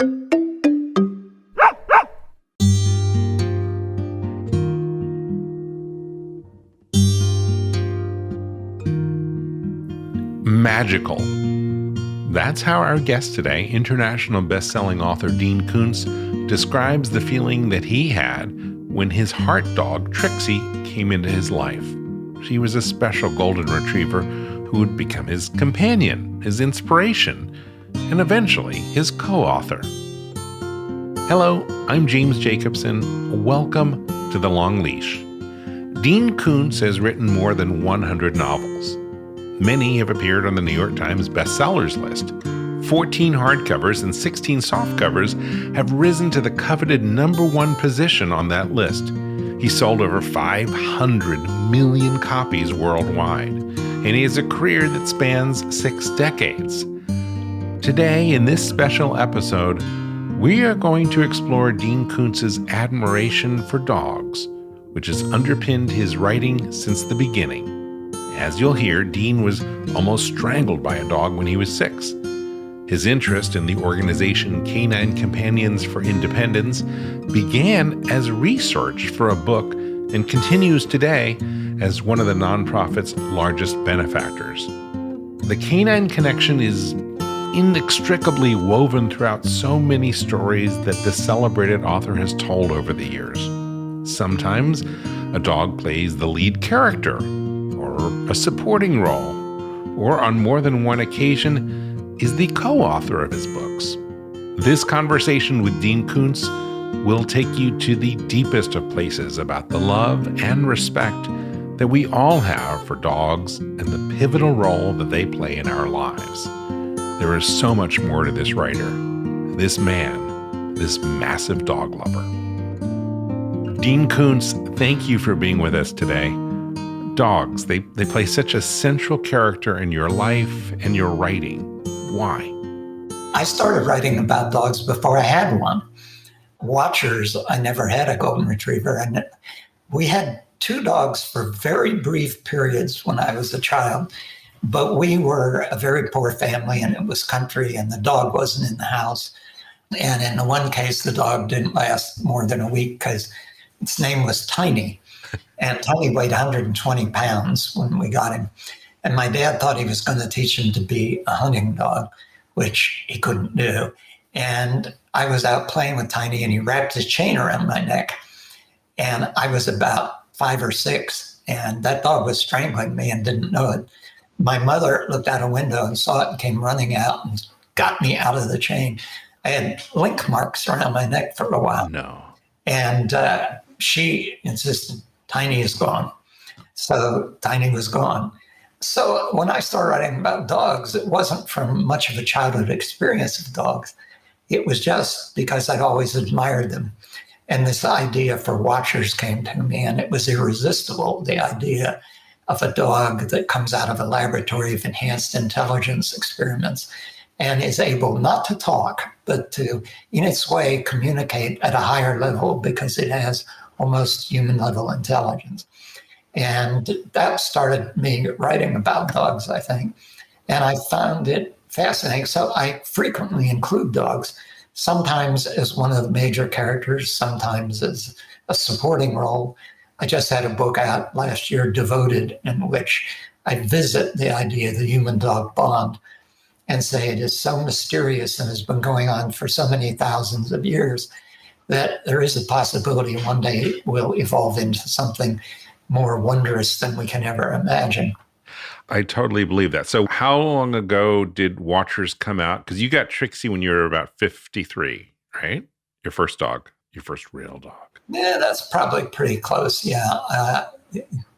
Magical. That's how our guest today, international best-selling author Dean Koontz, describes the feeling that he had when his heart dog, Trixie, came into his life. She was a special golden retriever who would become his companion, his inspiration, and eventually his co-author. Hello, I'm James Jacobson. Welcome to The Long Leash. Dean Koontz has written more than 100 novels. Many have appeared on the New York Times bestsellers list. 14 hardcovers and 16 softcovers have risen to the coveted #1 position on that list. He sold over 500 million copies worldwide, and he has a career that spans 6 decades. Today, in this special episode, we are going to explore Dean Koontz's admiration for dogs, which has underpinned his writing since the beginning. As you'll hear, Dean was almost strangled by a dog when he was 6. His interest in the organization Canine Companions for Independence began as research for a book and continues today as one of the nonprofit's largest benefactors. The canine connection is inextricably woven throughout so many stories that the celebrated author has told over the years. Sometimes a dog plays the lead character, or a supporting role, or on more than one occasion is the co-author of his books. This conversation with Dean Koontz will take you to the deepest of places about the love and respect that we all have for dogs and the pivotal role that they play in our lives. There is so much more to this writer, this man, this massive dog lover. Dean Koontz, thank you for being with us today. Dogs, they play such a central character in your life and your writing. Why? I started writing about dogs before I had one. Watchers, I never had a golden retriever. And we had 2 dogs for very brief periods when I was a child. But we were a very poor family, and it was country, and the dog wasn't in the house. And in the one case, the dog didn't last more than a week because its name was Tiny. And Tiny weighed 120 pounds when we got him. And my dad thought he was going to teach him to be a hunting dog, which he couldn't do. And I was out playing with Tiny, and he wrapped his chain around my neck. And I was about 5 or 6, and that dog was strangling me and didn't know it. My mother looked out a window and saw it and came running out and got me out of the chain. I had link marks around my neck for a while. No. And she insisted, Tiny is gone. So Tiny was gone. So when I started writing about dogs, it wasn't from much of a childhood experience of dogs. It was just because I'd always admired them. And this idea for Watchers came to me, and it was irresistible, the idea of a dog that comes out of a laboratory of enhanced intelligence experiments and is able not to talk, but to, in its way, communicate at a higher level because it has almost human level intelligence. And that started me writing about dogs, I think. And I found it fascinating. So I frequently include dogs, sometimes as one of the major characters, sometimes as a supporting role. I just had a book out last year, Devoted, in which I visit the idea of the human-dog bond and say it is so mysterious and has been going on for so many thousands of years that there is a possibility one day it will evolve into something more wondrous than we can ever imagine. I totally believe that. So how long ago did Watchers come out? Because you got Trixie when you were about 53, right? Your first dog, your first real dog. Yeah, that's probably pretty close. Yeah.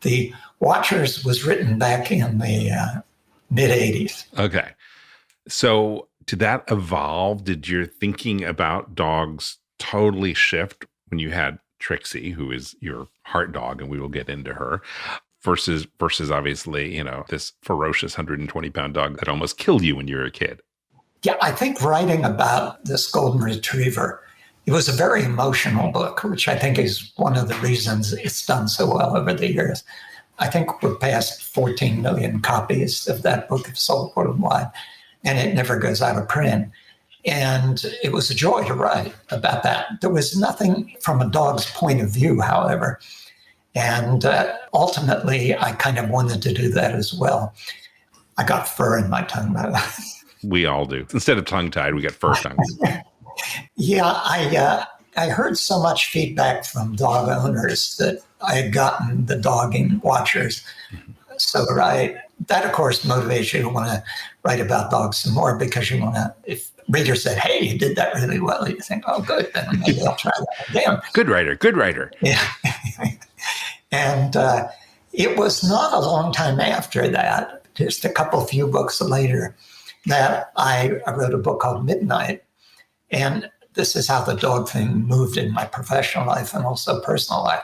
The Watchers was written back in the mid-'80s. Okay. So did that evolve? Did your thinking about dogs totally shift when you had Trixie, who is your heart dog, and we will get into her, versus obviously, this ferocious 120-pound dog that almost killed you when you were a kid? Yeah, I think writing about this golden retriever, it was a very emotional book, which I think is one of the reasons it's done so well over the years. I think we're past 14 million copies of that book have sold worldwide, and it never goes out of print. And it was a joy to write about that. There was nothing from a dog's point of view, however. And ultimately, I kind of wanted to do that as well. I got fur in my tongue, by the way. We all do. Instead of tongue-tied, we got fur tongues. Yeah, I heard so much feedback from dog owners that I had gotten the dogging watchers. So that of course motivates you to want to write about dogs some more, because you want to, if readers said, hey, you did that really well, you think, oh, good, then maybe I'll try that again. Good writer. Yeah. And it was not a long time after that, just a few books later, that I wrote a book called Midnight. And this is how the dog thing moved in my professional life and also personal life.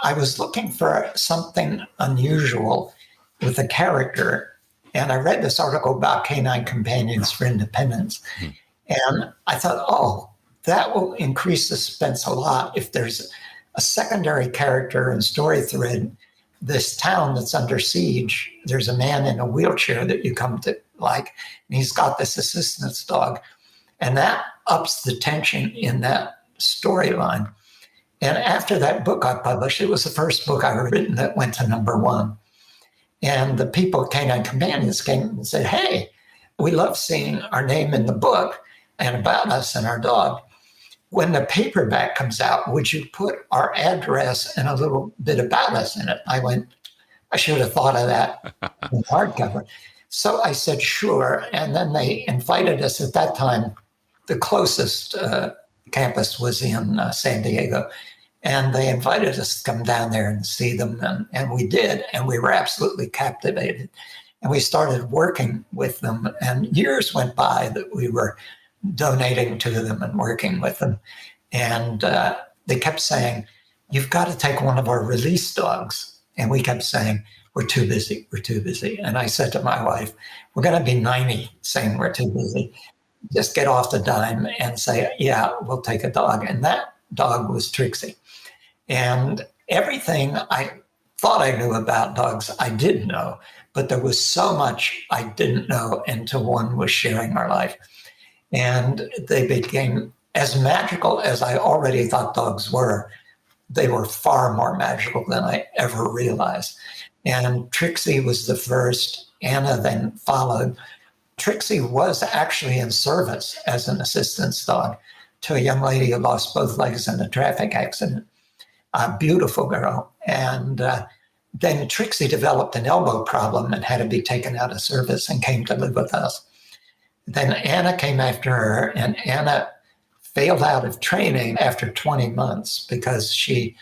I was looking for something unusual with a character, and I read this article about canine companions for independence. And I thought, oh, that will increase the suspense a lot if there's a secondary character and story thread. This town that's under siege, there's a man in a wheelchair that you come to like, and he's got this assistance dog. And that ups the tension in that storyline. And after that book I published, it was the first book I had written that went to #1. And the people at Canine Companions came and said, hey, we love seeing our name in the book and about us and our dog. When the paperback comes out, would you put our address and a little bit about us in it? I went, I should have thought of that in hardcover. So I said, sure. And then they invited us. At that time, the closest campus was in San Diego. And they invited us to come down there and see them. And we did. And we were absolutely captivated. And we started working with them. And years went by that we were donating to them and working with them. And they kept saying, you've got to take one of our release dogs. And we kept saying, we're too busy. And I said to my wife, we're going to be 90 saying we're too busy. Just get off the dime and say, yeah, we'll take a dog. And that dog was Trixie. And everything I thought I knew about dogs, I did know, but there was so much I didn't know until one was sharing our life. And they became as magical as I already thought dogs were. They were far more magical than I ever realized. And Trixie was the first. Anna then followed. Trixie was actually in service as an assistance dog to a young lady who lost both legs in a traffic accident. A beautiful girl. And then Trixie developed an elbow problem and had to be taken out of service and came to live with us. Then Anna came after her, and Anna failed out of training after 20 months because she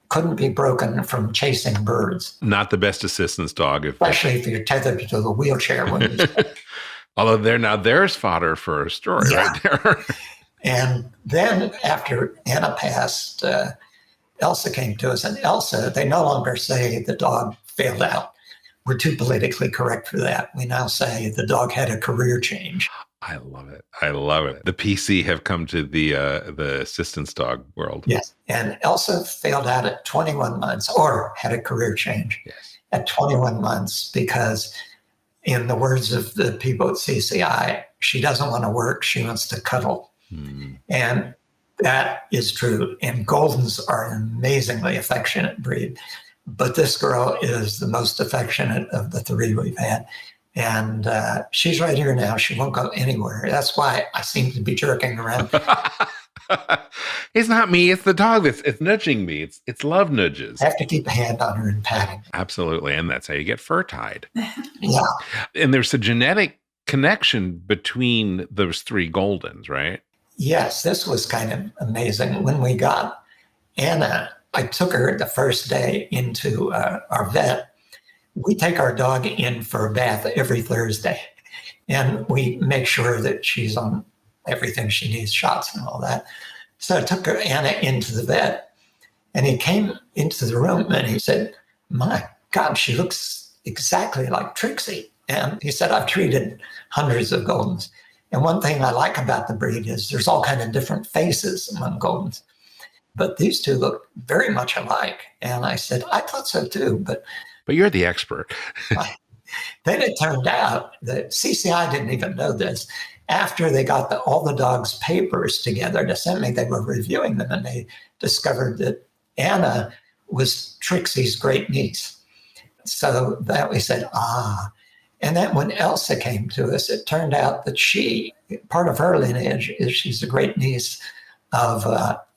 couldn't be broken from chasing birds. Not the best assistance dog. Especially if you're tethered to the wheelchair. Although there's fodder for a story right there. And then after Anna passed, Elsa came to us. And Elsa, they no longer say the dog failed out. We're too politically correct for that. We now say the dog had a career change. I love it. The PC have come to the assistance dog world. Yes. And Elsa failed out at 21 months, or had a career change at 21 months, because in the words of the people at CCI, she doesn't want to work. She wants to cuddle. And that is true. And Goldens are an amazingly affectionate breed. But this girl is the most affectionate of the three we've had. And she's right here now. She won't go anywhere. That's why I seem to be jerking around. It's not me. It's the dog it's nudging me. It's love nudges. I have to keep a hand on her and patting. Absolutely. And that's how you get fur tied. Yeah. And there's a genetic connection between those three Goldens, right? Yes. This was kind of amazing. When we got Anna, I took her the first day into our vet. We take our dog in for a bath every Thursday, and we make sure that she's on everything she needs, shots and all that. So I took Anna into the vet, and he came into the room and he said, my God, she looks exactly like Trixie. And he said, I've treated hundreds of Goldens. And one thing I like about the breed is there's all kinds of different faces among Goldens. But these two look very much alike. And I said, I thought so too, but you're the expert. Then it turned out that CCI didn't even know this, after they got all the dogs' papers together to send me, they were reviewing them and they discovered that Anna was Trixie's great niece. So that we said, ah. And then when Elsa came to us, it turned out that part of her lineage is she's a great niece of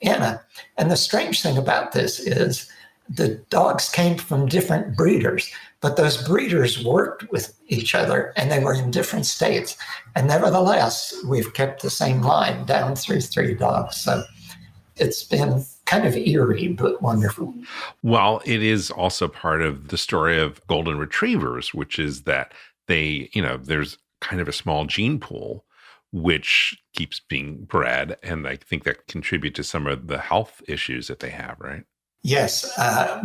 Anna. And the strange thing about this is the dogs came from different breeders, but those breeders worked with each other and they were in different states. And nevertheless, we've kept the same line down through 3 dogs. So it's been kind of eerie, but wonderful. Well, it is also part of the story of golden retrievers, which is that there's kind of a small gene pool which keeps being bred. And I think that contribute to some of the health issues that they have, right? Yes,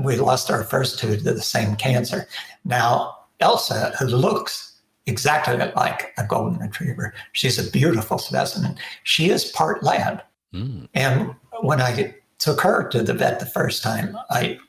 we lost our first 2 to the same cancer. Now, Elsa, who looks exactly like a golden retriever, she's a beautiful specimen. She is part lab. And when I took her to the vet the first time, I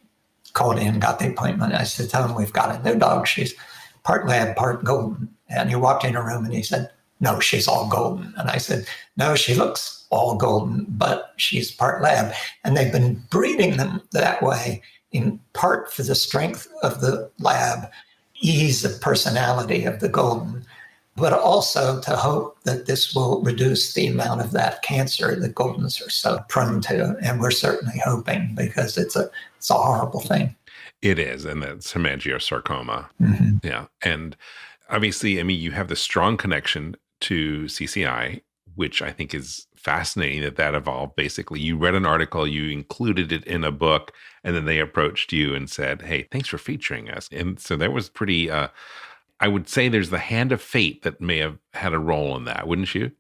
called in, got the appointment. I said, tell him we've got a new dog. She's part lab, part golden. And he walked in a room and he said, no, she's all golden. And I said, no, she looks all golden, but she's part lab. And they've been breeding them that way in part for the strength of the lab, ease of personality of the golden, but also to hope that this will reduce the amount of that cancer that goldens are so prone to. And we're certainly hoping, because it's a horrible thing. It is. And that's hemangiosarcoma. Mm-hmm. Yeah. And obviously, I mean, you have this strong connection to CCI, which I think is fascinating that evolved. Basically, you read an article, you included it in a book, and then they approached you and said, hey, thanks for featuring us. And so that was pretty, I would say there's the hand of fate that may have had a role in that, wouldn't you?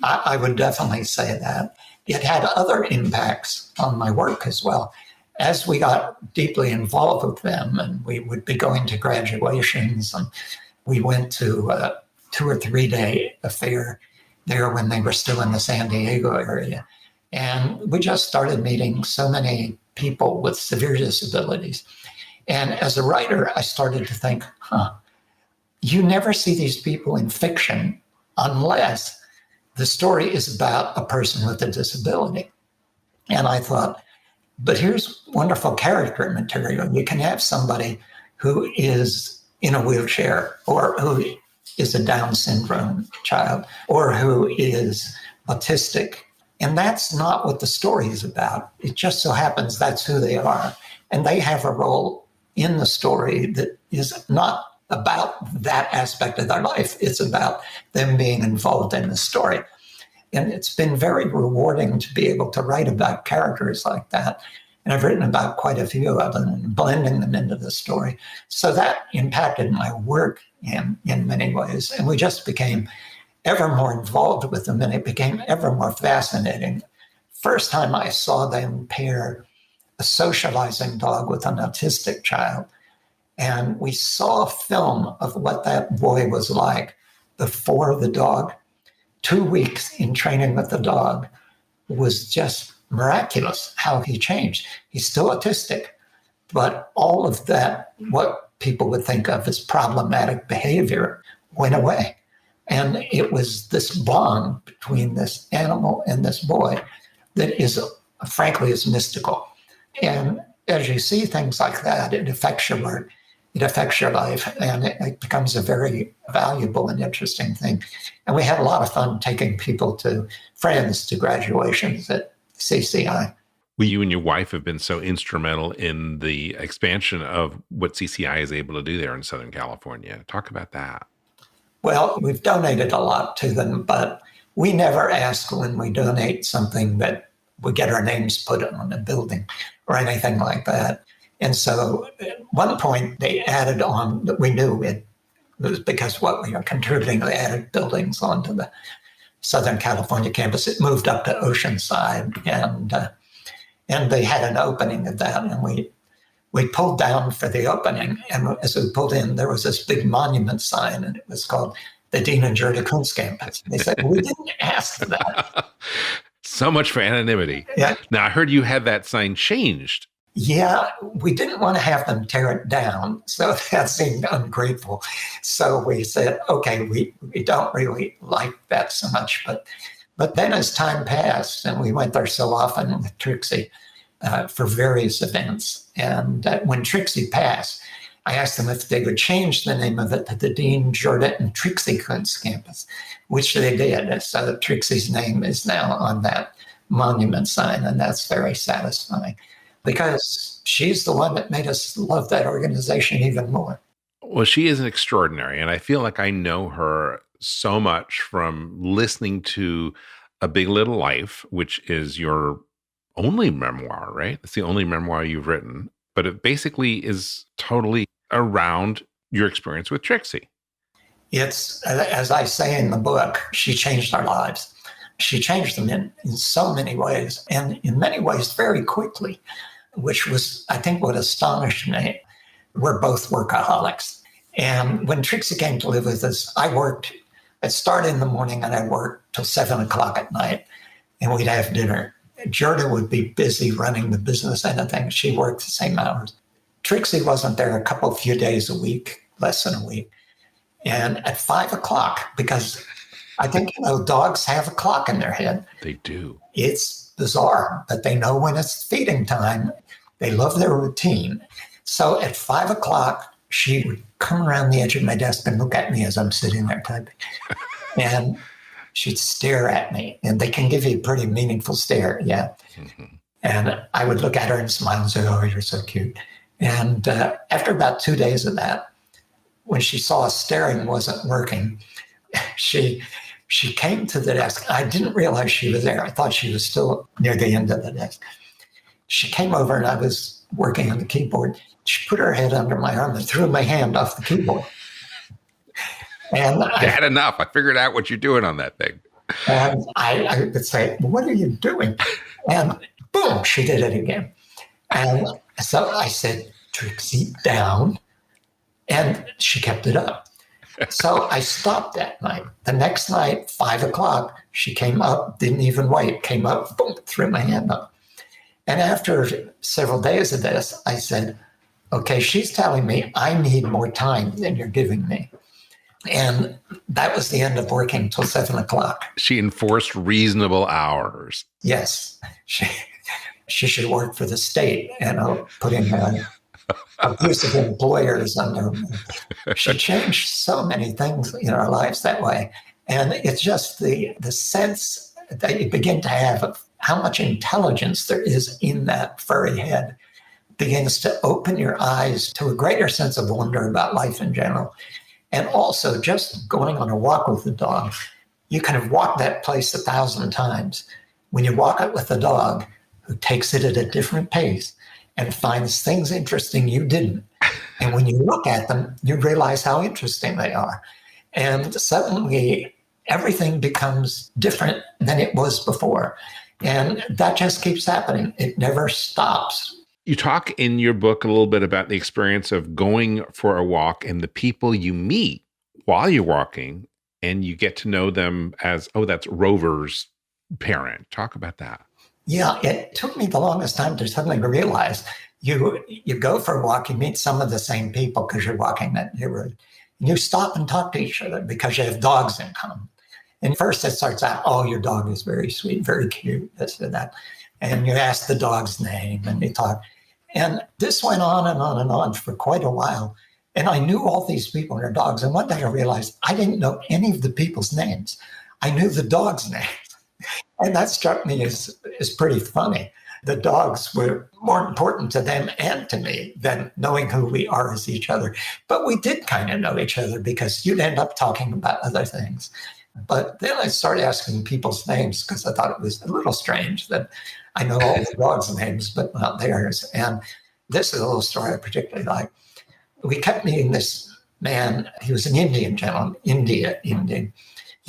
I would definitely say that. It had other impacts on my work as well. As we got deeply involved with them, and we would be going to graduations, and we went to a 2 or 3 day affair there when they were still in the San Diego area. And we just started meeting so many people with severe disabilities. And as a writer, I started to think, you never see these people in fiction unless the story is about a person with a disability. And I thought, but here's wonderful character material. You can have somebody who is in a wheelchair, or who is a Down syndrome child, or who is autistic. And that's not what the story is about. It just so happens that's who they are. And they have a role in the story that is not about that aspect of their life. It's about them being involved in the story. And it's been very rewarding to be able to write about characters like that. And I've written about quite a few of them and blending them into the story. So that impacted my work in many ways. And we just became ever more involved with them, and it became ever more fascinating. First time I saw them pair a socializing dog with an autistic child, and we saw a film of what that boy was like before the dog. 2 weeks in training with the dog was just miraculous how he changed. He's still autistic, but all of that, what people would think of as problematic behavior, went away. And it was this bond between this animal and this boy that is, frankly, is mystical. And as you see things like that, it affects your work, it affects your life, and it becomes a very valuable and interesting thing. And we had a lot of fun taking people friends to graduations at CCI. Well, you and your wife have been so instrumental in the expansion of what CCI is able to do there in Southern California. Talk about that. Well, we've donated a lot to them, but we never ask when we donate something that we get our names put on a building or anything like that. And so at one point they added on that we knew it was because what we are contributing, they added buildings onto the Southern California campus. It moved up to Oceanside, and they had an opening of that, and we pulled down for the opening, and as we pulled in, there was this big monument sign, and it was called the Dean and Gerda Kunz Campus. And they said, well, we didn't ask for that. So much for anonymity. Yeah. Now, I heard you had that sign changed Yeah, we didn't want to have them tear it down. So that seemed ungrateful. So we said, okay, we don't really like that so much. But then as time passed, and we went there so often with Trixie for various events, and when Trixie passed, I asked them if they would change the name of it to the Dean Jordan and Trixie Kuntz campus, which they did. So Trixie's name is now on that monument sign, and that's very satisfying because she's the one that made us love that organization even more. Well, she is an extraordinary, and I feel like I know her so much from listening to A Big Little Life, which is your only memoir, right? It's the only memoir you've written, but it basically is totally around your experience with Trixie. It's, as I say in the book, she changed our lives. She changed them in so many ways, and in many ways very quickly, which was, I think, what astonished me. We're both workaholics. And when Trixie came to live with us, I'd start in the morning and I worked till 7 o'clock at night, and we'd have dinner. Gerda would be busy running the business end of things. She worked the same hours. Trixie wasn't there a few days a week, less than a week. And at 5 o'clock, because I think, dogs have a clock in their head. They do. It's bizarre, but they know when it's feeding time. They love their routine. So at 5 o'clock, she would come around the edge of my desk and look at me as I'm sitting there typing. And she'd stare at me. And they can give you a pretty meaningful stare, yeah. Mm-hmm. And I would look at her and smile and say, oh, you're so cute. And after about 2 days of that, when she saw staring wasn't working, she came to the desk. I didn't realize she was there. I thought she was still near the end of the desk. She came over and I was working on the keyboard. She put her head under my arm and threw my hand off the keyboard. And I had enough. I figured out what you're doing on that thing. And I would say, what are you doing? And boom, she did it again. And so I said, Trixie, down. And she kept it up. So I stopped that night. The next night, 5 o'clock, she came up, didn't even wait, came up, boom, threw my hand up. And after several days of this, I said, okay, she's telling me I need more time than you're giving me. And that was the end of working until 7 o'clock. She enforced reasonable hours. Yes. She should work for the state and putting abusive employers under. She changed so many things in our lives that way. And it's just the sense that you begin to have of how much intelligence there is in that furry head begins to open your eyes to a greater sense of wonder about life in general. And also just going on a walk with the dog. You can have walked that place 1,000 times. When you walk it with a dog who takes it at a different pace and finds things interesting you didn't. And when you look at them, you realize how interesting they are. And suddenly everything becomes different than it was before. And that just keeps happening. It never stops. You talk in your book a little bit about the experience of going for a walk and the people you meet while you're walking, and you get to know them as, oh, that's Rover's parent. Talk about that. Yeah, it took me the longest time to suddenly realize you go for a walk, you meet some of the same people because you're walking that neighborhood. And you stop and talk to each other because you have dogs in common. And first it starts out, oh, your dog is very sweet, very cute, this and that. And you ask the dog's name and you talk. And this went on and on and on for quite a while. And I knew all these people and their dogs. And one day I realized I didn't know any of the people's names. I knew the dogs' names. And that struck me as pretty funny. The dogs were more important to them and to me than knowing who we are as each other. But we did kind of know each other because you'd end up talking about other things. But then I started asking people's names because I thought it was a little strange that I know all the dogs' names, but not theirs. And this is a little story I particularly like. We kept meeting this man. He was an Indian gentleman, Indian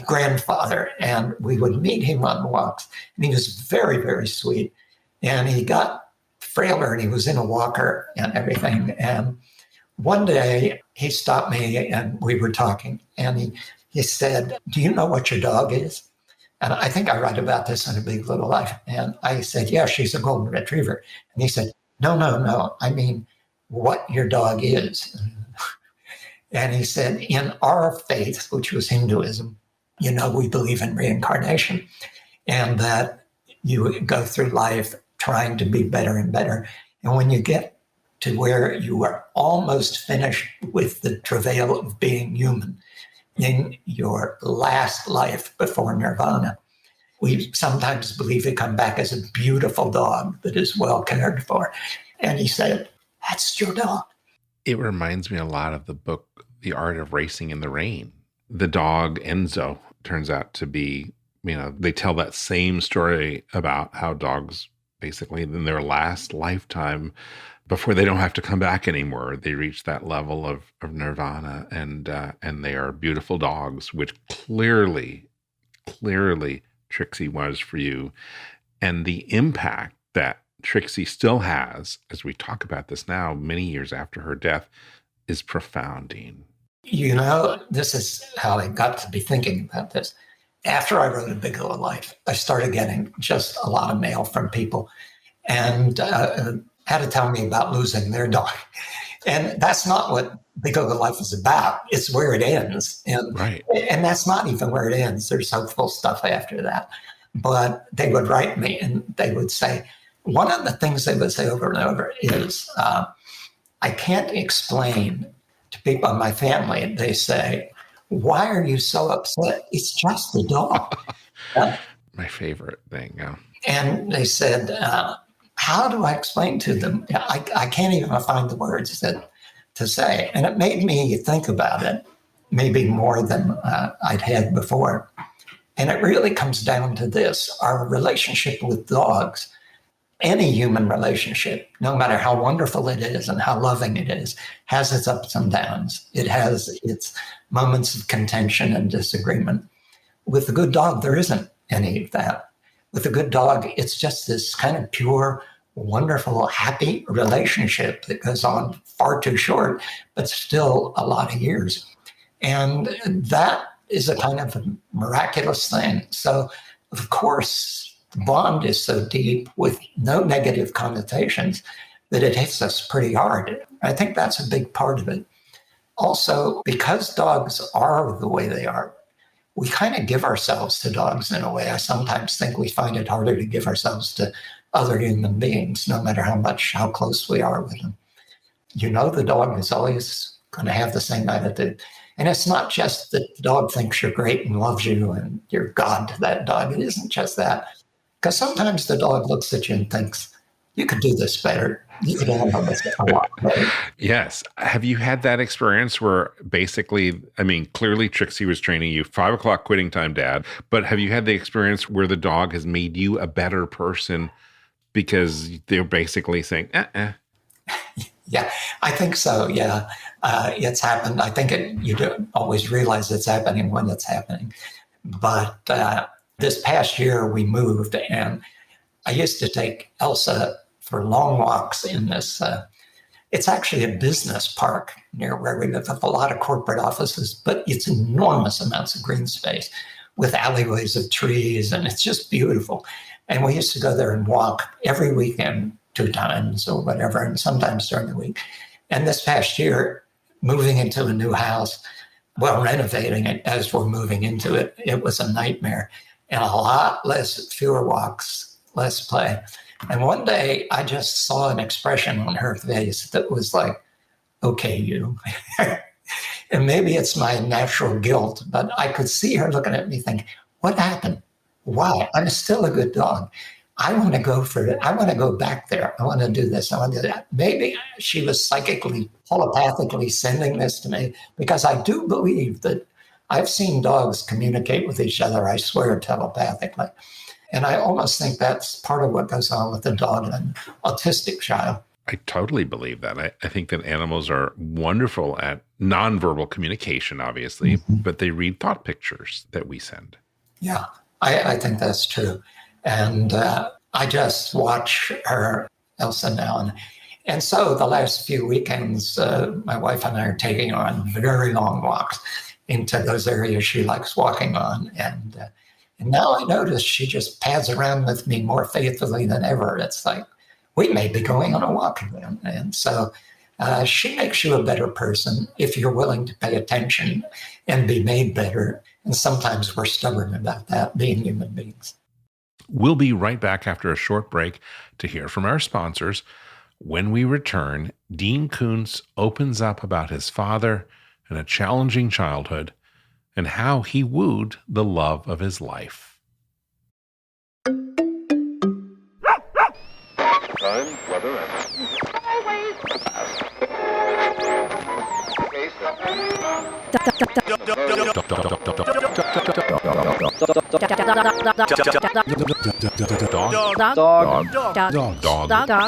grandfather. And we would meet him on walks. And he was very, very sweet. And he got frailer and he was in a walker and everything. And one day he stopped me and we were talking. And he said, do you know what your dog is? And I think I write about this in A Big Little Life. And I said, yeah, she's a golden retriever. And he said, no, no, no. I mean, what your dog is. And he said, in our faith, which was Hinduism, we believe in reincarnation and that you go through life trying to be better and better. And when you get to where you are almost finished with the travail of being human in your last life before nirvana, we sometimes believe you come back as a beautiful dog that is well cared for. And he said, that's your dog. It reminds me a lot of the book, The Art of Racing in the Rain. The dog Enzo turns out to be, they tell that same story about how dogs basically in their last lifetime, before they don't have to come back anymore, they reach that level of nirvana and they are beautiful dogs, which clearly Trixie was for you. And the impact that Trixie still has, as we talk about this now, many years after her death, is profound, Dean. This is how I got to be thinking about this. After I wrote A Bigelow Life, I started getting just a lot of mail from people and had to tell me about losing their dog. And that's not what Bigelow Life is about. It's where it ends. Right. And that's not even where it ends. There's hopeful stuff after that. But they would write me and they would say, one of the things they would say over and over is, I can't explain to people in my family. They say, why are you so upset? It's just the dog. My favorite thing. Yeah. And they said, how do I explain to them? I can't even find the words to say. And it made me think about it, maybe more than I'd had before. And it really comes down to this: our relationship with dogs, any human relationship, no matter how wonderful it is and how loving it is, has its ups and downs. It has its moments of contention and disagreement. With a good dog, there isn't any of that. With a good dog, it's just this kind of pure, wonderful, happy relationship that goes on far too short, but still a lot of years. And that is a kind of a miraculous thing. So, of course, the bond is so deep with no negative connotations that it hits us pretty hard. I think that's a big part of it. Also, because dogs are the way they are, we kind of give ourselves to dogs in a way. I sometimes think we find it harder to give ourselves to other human beings, no matter how close we are with them. The dog is always going to have the same attitude. And it's not just that the dog thinks you're great and loves you and you're God to that dog. It isn't just that. Because sometimes the dog looks at you and thinks, you could do this better. You could handle this a lot better. Yes. Have you had that experience where basically, clearly Trixie was training you, 5 o'clock quitting time, Dad, but have you had the experience where the dog has made you a better person because they're basically saying, Yeah, I think so. Yeah, it's happened. I think you don't always realize it's happening when it's happening. But this past year we moved, and I used to take Elsa for long walks in this. It's actually a business park near where we live with a lot of corporate offices, but it's enormous amounts of green space with alleyways of trees, and it's just beautiful. And we used to go there and walk every weekend 2 times or whatever, and sometimes during the week. And this past year, moving into a new house, renovating it as we're moving into it, it was a nightmare. And fewer walks, less play. And one day I just saw an expression on her face that was like, okay, you. And maybe it's my natural guilt, but I could see her looking at me thinking, what happened? Why? I'm still a good dog. I want to go for it. I want to go back there. I want to do this. I want to do that. Maybe she was telepathically sending this to me, because I do believe that I've seen dogs communicate with each other, I swear, telepathically. And I almost think that's part of what goes on with the dog and an autistic child. I totally believe that. I think that animals are wonderful at nonverbal communication, obviously, but they read thought pictures that we send. Yeah, I think that's true. And I just watch her, Elsa, now. And so the last few weekends, my wife and I are taking her on very long walks into those areas she likes walking on. And now I notice she just pads around with me more faithfully than ever. It's like, we may be going on a walk again. And so she makes you a better person if you're willing to pay attention and be made better. And sometimes we're stubborn about that, being human beings. We'll be right back after a short break to hear from our sponsors. When we return, Dean Koontz opens up about his father and a challenging childhood and how he wooed the love of his life. Time, weather, and...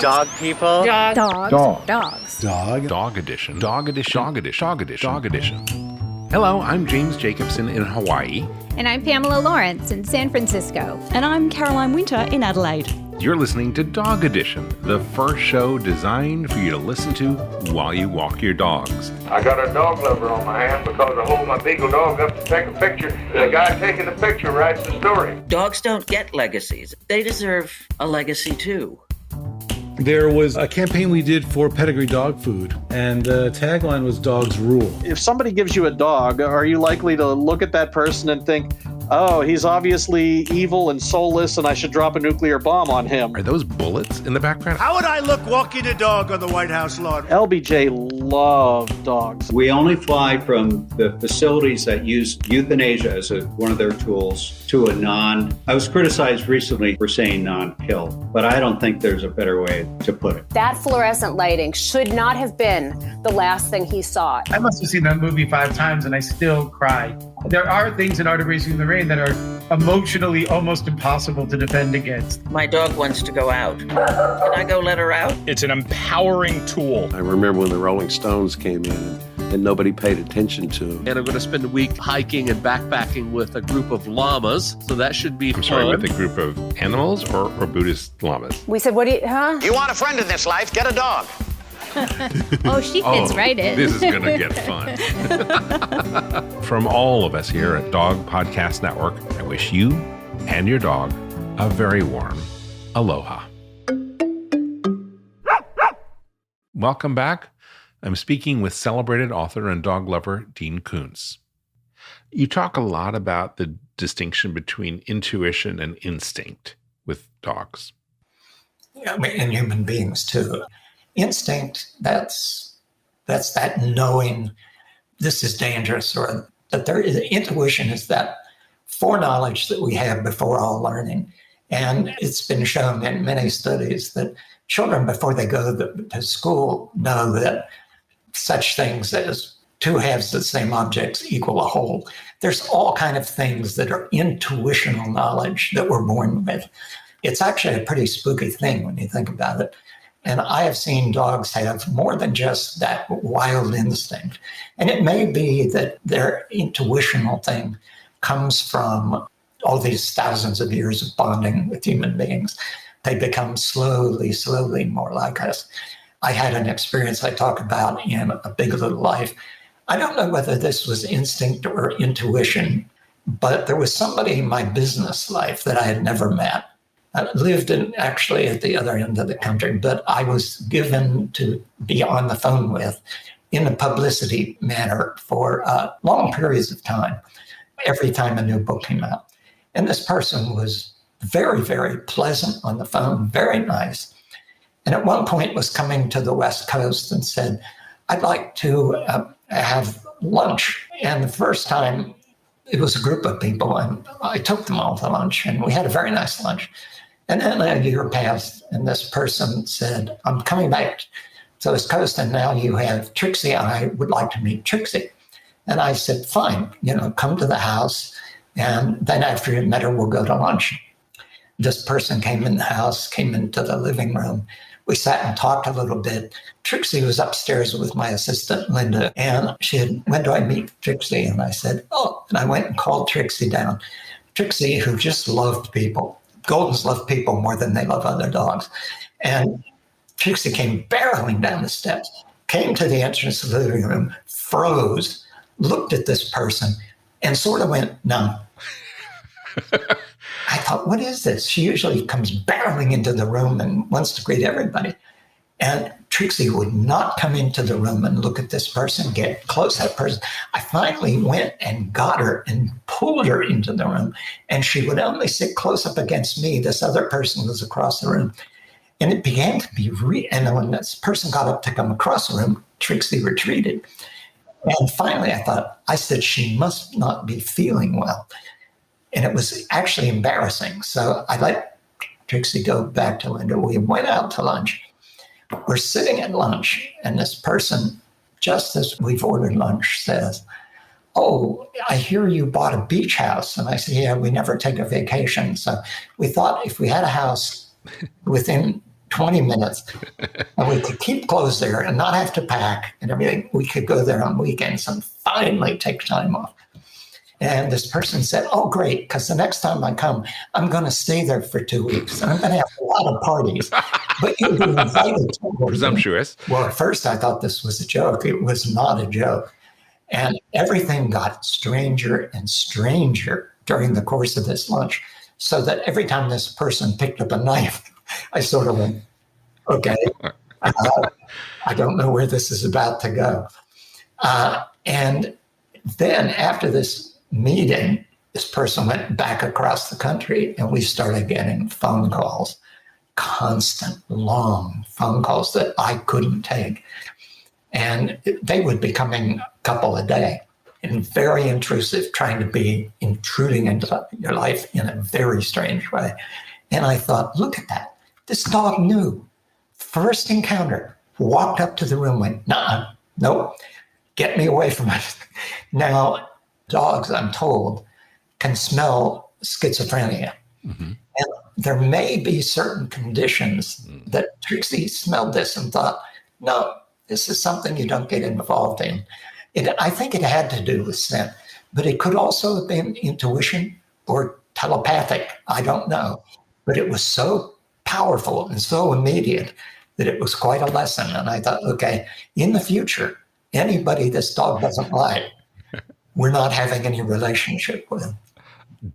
Dog people. Dogs. Dog edition. Hello, I'm James Jacobson in Hawaii. And I'm Pamela Lawrence in San Francisco. And I'm Caroline Winter in Adelaide. You're listening to Dog Edition, the first show designed for you to listen to while you walk your dogs. I got a dog lover on my hand because I hold my beagle dog up to take a picture. The guy taking the picture writes the story. Dogs don't get legacies. They deserve a legacy too. There was a campaign we did for pedigree dog food, and the tagline was Dogs Rule. If somebody gives you a dog, are you likely to look at that person and think, oh, he's obviously evil and soulless and I should drop a nuclear bomb on him? Are those bullets in the background? How would I look walking a dog on the White House lawn? LBJ loved dogs. We only fly from the facilities that use euthanasia as one of their tools to a I was criticized recently for saying non-kill, but I don't think there's a better way to put it. That fluorescent lighting should not have been the last thing he saw. I must have seen that movie 5 times and I still cry. There are things in Art of Racing in the Rain that are emotionally almost impossible to defend against. My dog wants to go out. Can I go let her out? It's an empowering tool. I remember when the Rolling Stones came in and nobody paid attention to them. And I'm going to spend a week hiking and backpacking with a group of llamas, so that should be fun. Sorry, with a group of animals or Buddhist llamas? We said, You want a friend in this life, get a dog. Oh, she fits right in. This is going to get fun. From all of us here at Dog Podcast Network, I wish you and your dog a very warm aloha. Welcome back. I'm speaking with celebrated author and dog lover Dean Koontz. You talk a lot about the distinction between intuition and instinct with dogs. Yeah, and human beings too. Instinct, that's that knowing this is dangerous, or that there is intuition is that foreknowledge that we have before all learning. And it's been shown in many studies that children, before they go to school, know that such things as 2 halves of the same objects equal a whole. There's all kind of things that are intuitional knowledge that we're born with. It's actually a pretty spooky thing when you think about it. And I have seen dogs have more than just that wild instinct. And it may be that their intuitional thing comes from all these thousands of years of bonding with human beings. They become slowly more like us. I had an experience I talk about in A Big Little Life. I don't know whether this was instinct or intuition, but there was somebody in my business life that I had never met. I lived actually at the other end of the country, but I was given to be on the phone with in a publicity manner for long periods of time, every time a new book came out. And this person was very, very pleasant on the phone, very nice. And at one point was coming to the West Coast and said, I'd like to have lunch. And the first time it was a group of people, and I took them all to lunch, and we had a very nice lunch. And then a year passed, and this person said, I'm coming back to the West Coast, and now you have Trixie. I would like to meet Trixie. And I said, fine, come to the house, and then after you met her, we'll go to lunch. This person came in the house, came into the living room. We sat and talked a little bit. Trixie was upstairs with my assistant, Linda, and she said, when do I meet Trixie? And I said, and I went and called Trixie down. Trixie, who just loved people. Goldens love people more than they love other dogs. And Trixie came barreling down the steps, came to the entrance of the living room, froze, looked at this person, and sort of went numb. I thought, what is this? She usually comes barreling into the room and wants to greet everybody. And Trixie would not come into the room and look at this person, get close to that person. I finally went and got her and pulled her into the room. And she would only sit close up against me. This other person was across the room. And it began to be and when this person got up to come across the room, Trixie retreated. And finally, I said, she must not be feeling well. And it was actually embarrassing. So I let Trixie go back to Linda. We went out to lunch. We're sitting at lunch, and this person, just as we've ordered lunch, says, "Oh, I hear you bought a beach house." And I said, "Yeah, we never take a vacation. So we thought if we had a house within 20 minutes and we could keep clothes there and not have to pack and everything, we could go there on weekends and finally take time off." And this person said, "Oh, great, because the next time I come, I'm going to stay there for 2 weeks. And I'm going to have a lot of parties. But you'll be invited to." Presumptuous. Well, at first I thought this was a joke. It was not a joke. And everything got stranger and stranger during the course of this lunch, so that every time this person picked up a knife, I sort of went, okay, I don't know where this is about to go. And then after this meeting, this person went back across the country, and we started getting phone calls, constant, long phone calls that I couldn't take. And they would be coming a couple a day and very intrusive, trying to be intruding into your life in a very strange way. And I thought, look at that. This dog knew. First encounter, walked up to the room, went, "Nah, nope, get me away from it." Now, dogs, I'm told, can smell schizophrenia. Mm-hmm. And there may be certain conditions that Trixie smelled this and thought, no, this is something you don't get involved in. I think it had to do with scent, but it could also have been intuition or telepathic. I don't know. But it was so powerful and so immediate that it was quite a lesson. And I thought, okay, in the future, anybody this dog doesn't like, we're not having any relationship with him.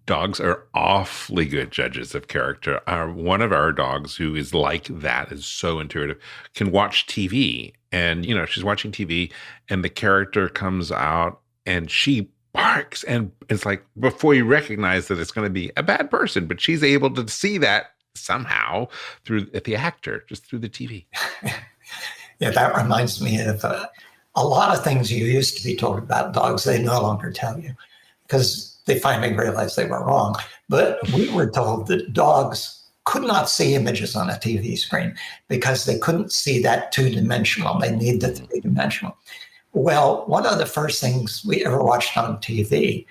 Dogs are awfully good judges of character. One of our dogs who is like that, is so intuitive, can watch TV. And, she's watching TV and the character comes out and she barks. And it's like, before you recognize that it's going to be a bad person, but she's able to see that somehow through the actor, just through the TV. Yeah, that reminds me of a lot of things you used to be told about dogs, they no longer tell you because they finally realized they were wrong. But we were told that dogs could not see images on a TV screen because they couldn't see that two-dimensional. They need the three-dimensional. Well, one of the first things we ever watched on TV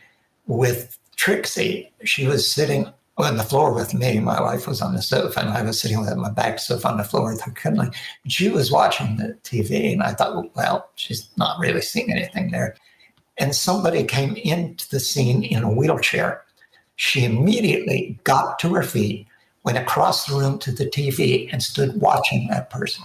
with Trixie, she was sitting on the floor with me. My wife was on the sofa, and I was sitting with my back sofa on the floor with her cuddling. And she was watching the TV, and I thought, well, she's not really seeing anything there. And somebody came into the scene in a wheelchair. She immediately got to her feet, went across the room to the TV, and stood watching that person.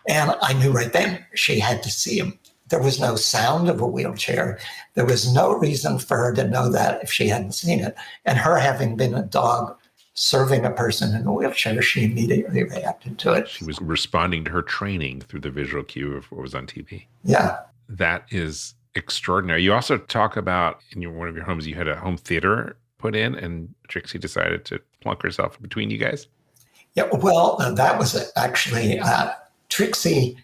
And I knew right then she had to see him. There was no sound of a wheelchair. There was no reason for her to know that if she hadn't seen it. And her having been a dog serving a person in a wheelchair, she immediately reacted to it. She was responding to her training through the visual cue of what was on TV. Yeah. That is extraordinary. You also talk about in one of your homes, you had a home theater put in and Trixie decided to plunk herself between you guys. Yeah, well, that was actually Trixie.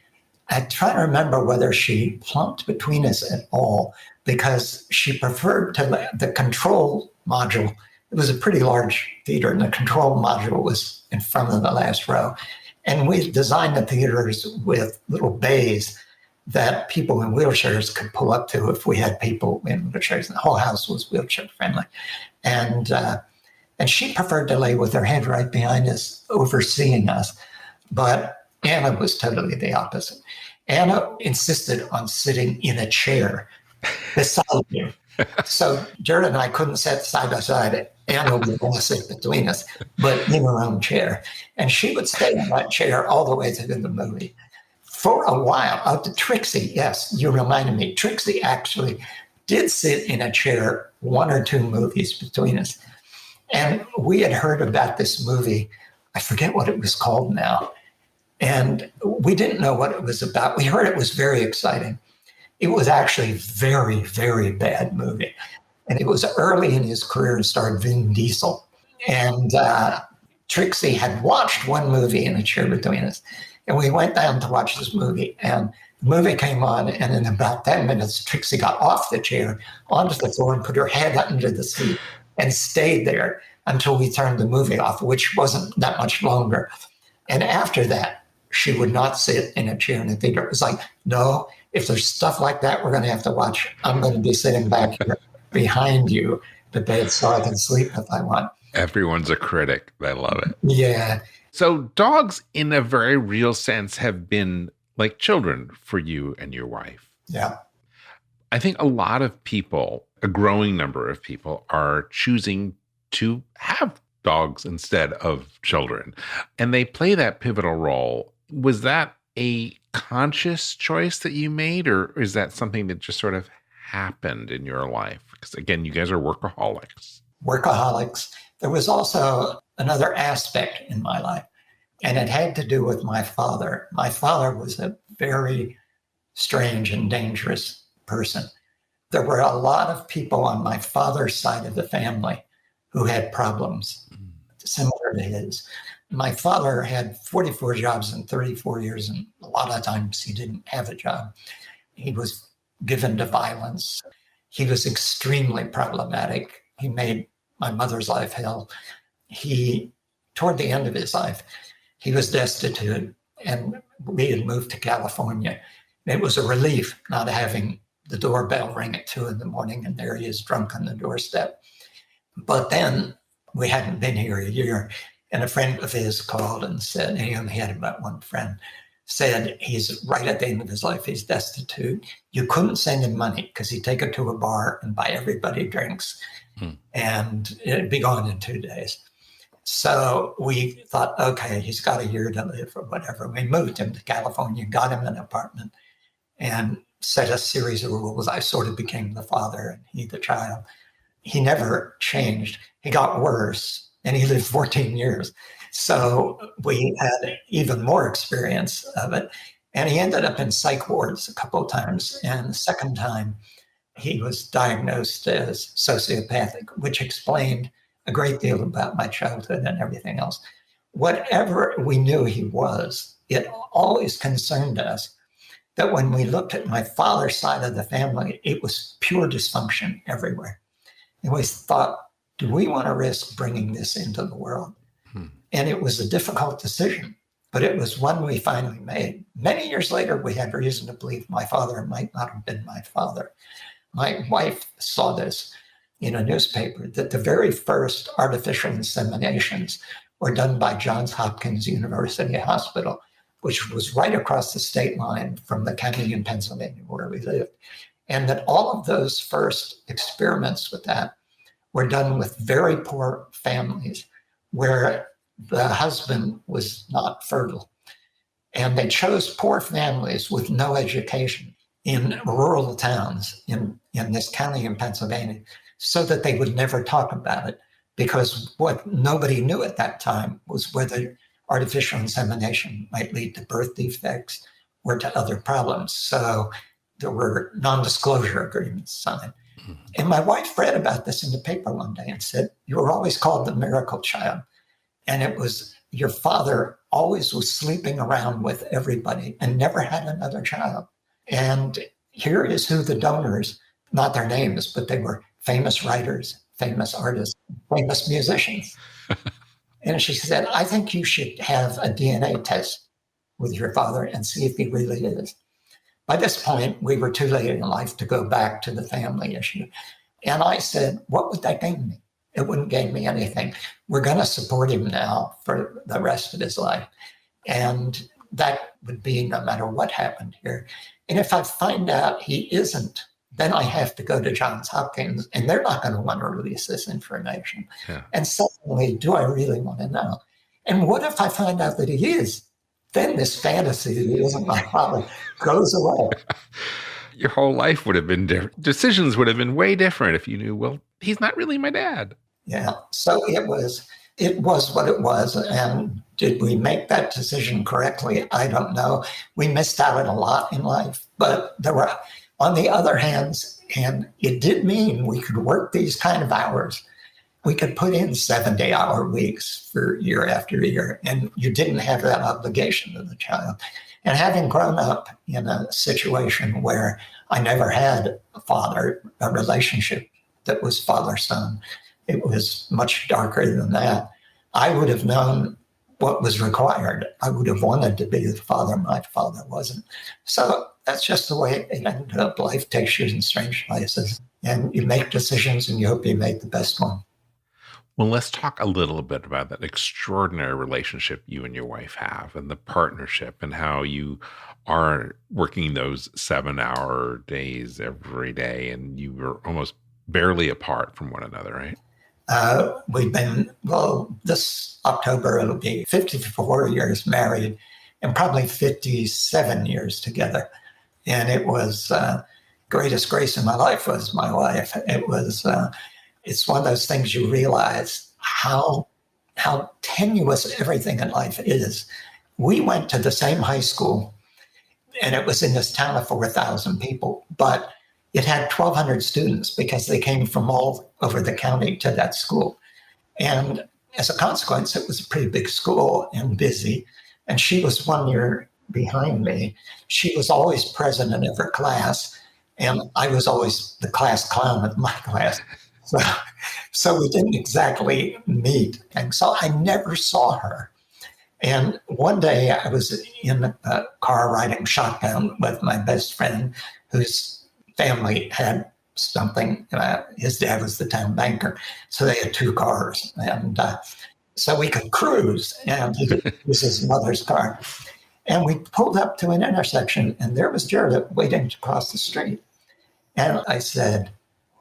I try to remember whether she plunked between us at all because she preferred the control module. It was a pretty large theater and the control module was in front of the last row. And we designed the theaters with little bays that people in wheelchairs could pull up to if we had people in wheelchairs. And the whole house was wheelchair friendly. And she preferred to lay with her head right behind us, overseeing us. But Anna was totally the opposite. Anna insisted on sitting in a chair beside you. So Jared and I couldn't sit side by side. Anna would want to sit between us, but in her own chair. And she would stay in that chair all the way through the movie. For a while, Trixie, yes, you reminded me, Trixie actually did sit in a chair 1 or 2 movies between us. And we had heard about this movie. I forget what it was called now. And we didn't know what it was about. We heard it was very exciting. It was actually a very, very bad movie. And it was early in his career and starred Vin Diesel. And Trixie had watched one movie in a chair between us. And we went down to watch this movie. And the movie came on. And in about 10 minutes, Trixie got off the chair onto the floor and put her head under the seat and stayed there until we turned the movie off, which wasn't that much longer. And after that, she would not sit in a chair in the theater. It was like, no, if there's stuff like that, we're going to have to watch. I'm going to be sitting back here behind you the bed so I can sleep if I want. Everyone's a critic. I love it. Yeah. So dogs, in a very real sense, have been like children for you and your wife. Yeah. I think a lot of people, a growing number of people, are choosing to have dogs instead of children. And they play that pivotal role. Was that a conscious choice that you made, or is that something that just sort of happened in your life? Because again, you guys are workaholics. Workaholics. There was also another aspect in my life, and it had to do with my father. My father was a very strange and dangerous person. There were a lot of people on my father's side of the family who had problems similar to his. My father had 44 jobs in 34 years, and a lot of times he didn't have a job. He was given to violence. He was extremely problematic. He made my mother's life hell. Toward the end of his life, he was destitute, and we had moved to California. It was a relief not having the doorbell ring at 2 a.m, and there he is drunk on the doorstep. But then we hadn't been here a year, and a friend of his called and said, he only had about one friend, said he's right at the end of his life, he's destitute. You couldn't send him money because he'd take it to a bar and buy everybody drinks, and it'd be gone in 2 days. So we thought, okay, he's got a year to live or whatever. We moved him to California, got him an apartment, and set a series of rules. I sort of became the father and he the child. He never changed. He got worse, and he lived 14 years. So we had even more experience of it. And he ended up in psych wards a couple of times. And the second time, he was diagnosed as sociopathic, which explained a great deal about my childhood and everything else. Whatever we knew he was, it always concerned us that when we looked at my father's side of the family, it was pure dysfunction everywhere. And we thought, do we want to risk bringing this into the world? And it was a difficult decision, but it was one we finally made. Many years later, we had reason to believe my father might not have been my father. My wife saw this in a newspaper, that the very first artificial inseminations were done by Johns Hopkins University Hospital, which was right across the state line from the county in Pennsylvania where we lived. And that all of those first experiments with that were done with very poor families where the husband was not fertile. And they chose poor families with no education in rural towns in this county in Pennsylvania so that they would never talk about it, because what nobody knew at that time was whether artificial insemination might lead to birth defects or to other problems. So there were non-disclosure agreements signed. And my wife read about this in the paper one day and said, you were always called the miracle child. And it was your father always was sleeping around with everybody and never had another child. And here is who the donors, not their names, but they were famous writers, famous artists, famous musicians. And she said, I think you should have a DNA test with your father and see if he really is. By this point, we were too late in life to go back to the family issue. And I said, what would that gain me? It wouldn't gain me anything. We're going to support him now for the rest of his life. And that would be no matter what happened here. And if I find out he isn't, then I have to go to Johns Hopkins, and they're not going to want to release this information. Yeah. And secondly, do I really want to know? And what if I find out that he is? Then this fantasy that he isn't my father goes away. Your whole life would have been different. Decisions would have been way different if you knew, well, he's not really my dad. Yeah. So it was what it was. And did we make that decision correctly? I don't know. We missed out on a lot in life, but there were, on the other hand, and it did mean we could work these kind of hours. We could put in 70-hour weeks for year after year, and you didn't have that obligation to the child. And having grown up in a situation where I never had a relationship that was father-son, it was much darker than that. I would have known what was required. I would have wanted to be the father. My father wasn't. So that's just the way it ended up. Life takes you in strange places, and you make decisions and you hope you make the best one. Well, let's talk a little bit about that extraordinary relationship you and your wife have, and the partnership, and how you are working those 7-hour days every day, and you were almost barely apart from one another, right? We've been, this October, it'll be 54 years married and probably 57 years together. And it was greatest grace in my life was my wife. It was, it's one of those things you realize how tenuous everything in life is. We went to the same high school, and it was in this town of 4,000 people, but it had 1,200 students because they came from all over the county to that school. And as a consequence, it was a pretty big school and busy. And she was 1 year behind me. She was always president of her class, and I was always the class clown of my class. So we didn't exactly meet. And so I never saw her. And one day I was in a car riding shotgun with my best friend, whose family had something. His dad was the town banker, so they had 2 cars, and so we could cruise, and he could use his mother's car. And we pulled up to an intersection, and there was Jared waiting to cross the street. And I said,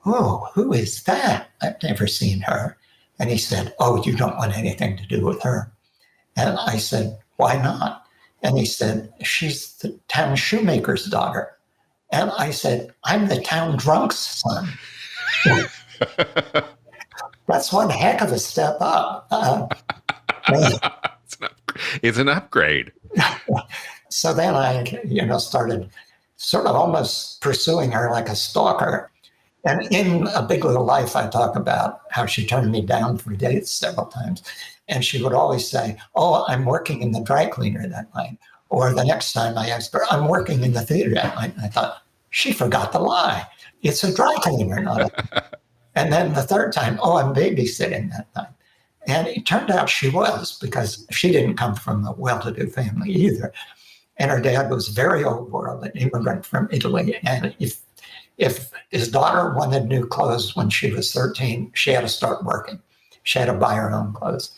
"Oh, who is that? I've never seen her." And he said, "Oh, you don't want anything to do with her." And I said, "Why not?" And he said, "She's the town shoemaker's daughter." And I said, "I'm the town drunk's son." That's one heck of a step up. It's an upgrade. So then I, started sort of almost pursuing her like a stalker. And in A Big Little Life, I talk about how she turned me down for dates several times. And she would always say, "Oh, I'm working in the dry cleaner that night." Or the next time I asked her, "I'm working in the theater that night." And I thought, she forgot to lie. It's a dry cleaner, not a... And then the third time, "Oh, I'm babysitting that night." And it turned out she was, because she didn't come from a well-to-do family either. And her dad was very old world, an immigrant from Italy. And if his daughter wanted new clothes when she was 13, she had to start working. She had to buy her own clothes.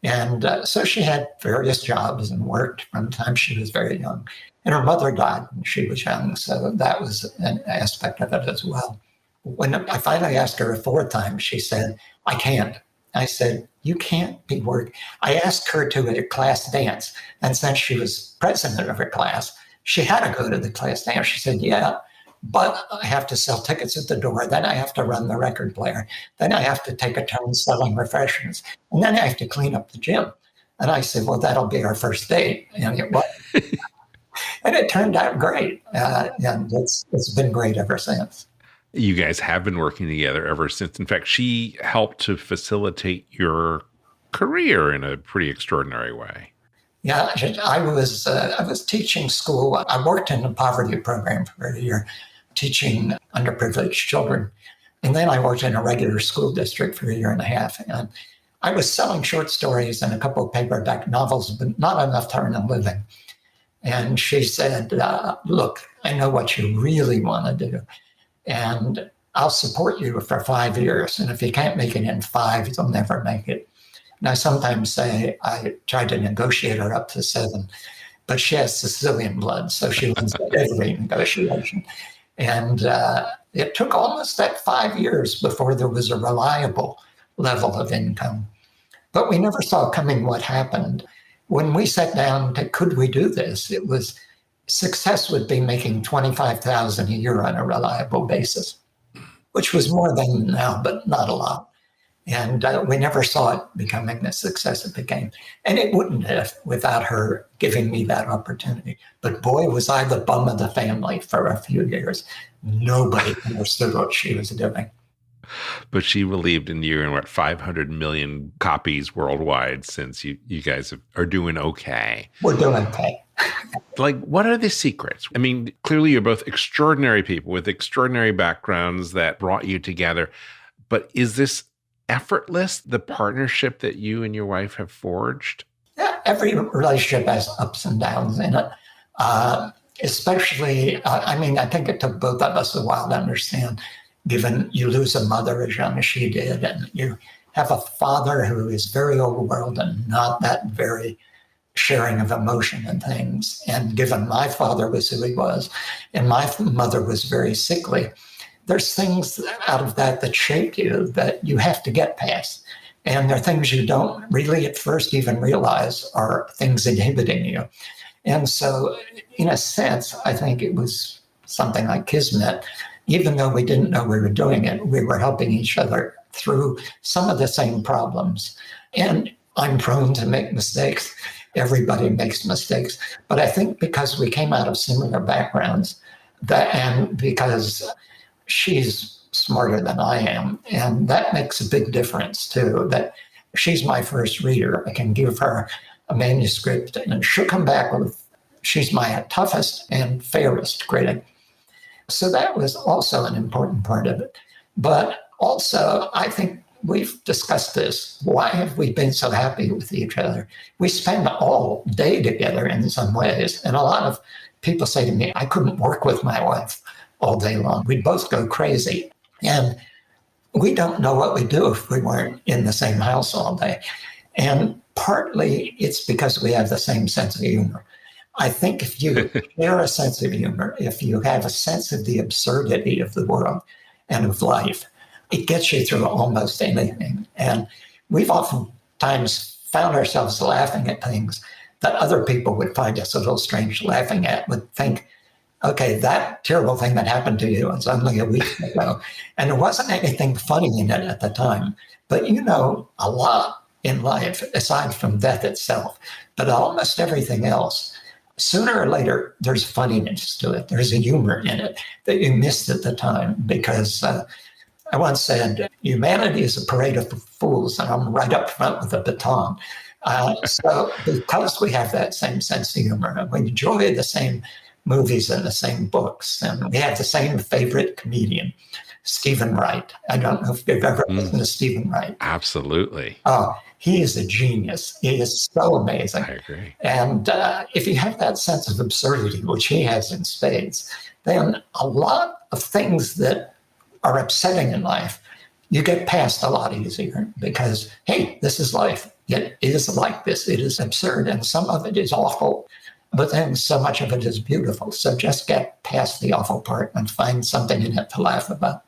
And so she had various jobs and worked from the time she was very young. And her mother died when she was young, so that was an aspect of it as well. When I finally asked her a 4th time, she said, "I can't." I said, "You can't be working." I asked her to a class dance, and since she was president of her class, she had to go to the class dance. She said, "Yeah, but I have to sell tickets at the door. Then I have to run the record player. Then I have to take a turn selling refreshments. And then I have to clean up the gym." And I said, "Well, that'll be our first date." And it was. And it turned out great. And it's been great ever since. You guys have been working together ever since. In fact, she helped to facilitate your career in a pretty extraordinary way. Yeah, I was teaching school. I worked in the poverty program for a year, teaching underprivileged children. And then I worked in a regular school district for a year and a half. And I was selling short stories and a couple of paperback novels, but not enough to earn a living. And she said, "Look, I know what you really want to do, and I'll support you for 5 years. And if you can't make it in 5, you'll never make it." And I sometimes say I tried to negotiate her up to 7, but she has Sicilian blood, so she wins every negotiation. And it took almost that 5 years before there was a reliable level of income. But we never saw coming what happened. When we sat down to, could we do this? It was, success would be making $25,000 a year on a reliable basis, which was more than now, but not a lot. And we never saw it becoming the success it became. And it wouldn't have without her giving me that opportunity. But boy, was I the bum of the family for a few years. Nobody understood what she was doing. But she believed in you, and 500 million copies worldwide since you guys are doing okay. We're doing okay. Like, what are the secrets? I mean, clearly you're both extraordinary people with extraordinary backgrounds that brought you together. But is this effortless, the partnership that you and your wife have forged? Yeah, every relationship has ups and downs in it. Especially, I think it took both of us a while to understand, given you lose a mother as young as she did, and you have a father who is very old world and not that very sharing of emotion and things. And given my father was who he was, and my mother was very sickly, there's things out of that shape you that you have to get past. And there are things you don't really at first even realize are things inhibiting you. And so, in a sense, I think it was something like kismet. Even though we didn't know we were doing it, we were helping each other through some of the same problems. And I'm prone to make mistakes. Everybody makes mistakes. But I think because we came out of similar backgrounds, and because she's smarter than I am, and that makes a big difference too, that she's my first reader. I can give her a manuscript and she'll come back with, she's my toughest and fairest critic. So that was also an important part of it. But also, I think we've discussed this. Why have we been so happy with each other? We spend all day together in some ways. And a lot of people say to me, I couldn't work with my wife all day long. We'd both go crazy. And we don't know what we'd do if we weren't in the same house all day. And partly it's because we have the same sense of humor. I think if you share a sense of humor, if you have a sense of the absurdity of the world and of life, it gets you through almost anything. And we've oftentimes found ourselves laughing at things that other people would find us a little strange laughing at, would think, okay, that terrible thing that happened to you was only a week ago. And there wasn't anything funny in it at the time. But you know a lot in life, aside from death itself, but almost everything else. Sooner or later, there's funniness to it. There's a humor in it that you missed at the time. Because I once said, humanity is a parade of fools, and I'm right up front with a baton. So because we have that same sense of humor, and we enjoy the same movies and the same books, and we have the same favorite comedian, Stephen Wright. I don't know if you've ever listened to Stephen Wright. Absolutely. Oh, he is a genius. He is so amazing. I agree. And if you have that sense of absurdity, which he has in spades, then a lot of things that are upsetting in life, you get past a lot easier because, hey, this is life. It is like this. It is absurd. And some of it is awful, but then so much of it is beautiful. So just get past the awful part and find something in it to laugh about.